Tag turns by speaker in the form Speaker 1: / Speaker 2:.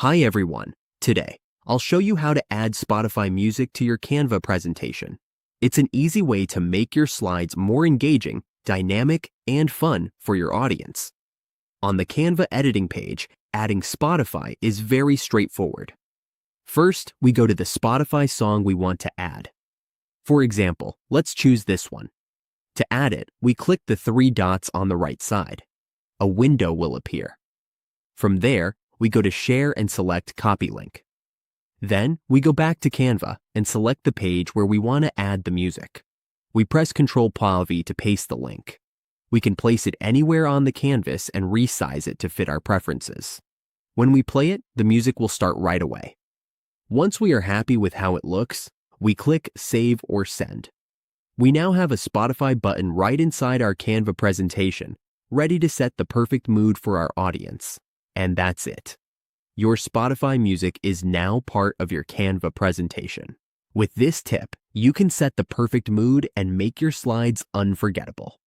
Speaker 1: Hi everyone. Today, I'll show you how to add Spotify music to your Canva presentation. It's an easy way to make your slides more engaging, dynamic, and fun for your audience. On the Canva editing page, adding Spotify is very straightforward. First, we go to the Spotify song we want to add. For example, let's choose this one. To add it, we click the three dots on the right side. A window will appear. From there, we go to Share and select Copy Link. Then, we go back to Canva and select the page where we want to add the music. We press Ctrl+V to paste the link. We can place it anywhere on the canvas and resize it to fit our preferences. When we play it, the music will start right away. Once we are happy with how it looks, we click Save or Send. We now have a Spotify button right inside our Canva presentation, ready to set the perfect mood for our audience. And that's it. Your Spotify music is now part of your Canva presentation. With this tip, you can set the perfect mood and make your slides unforgettable.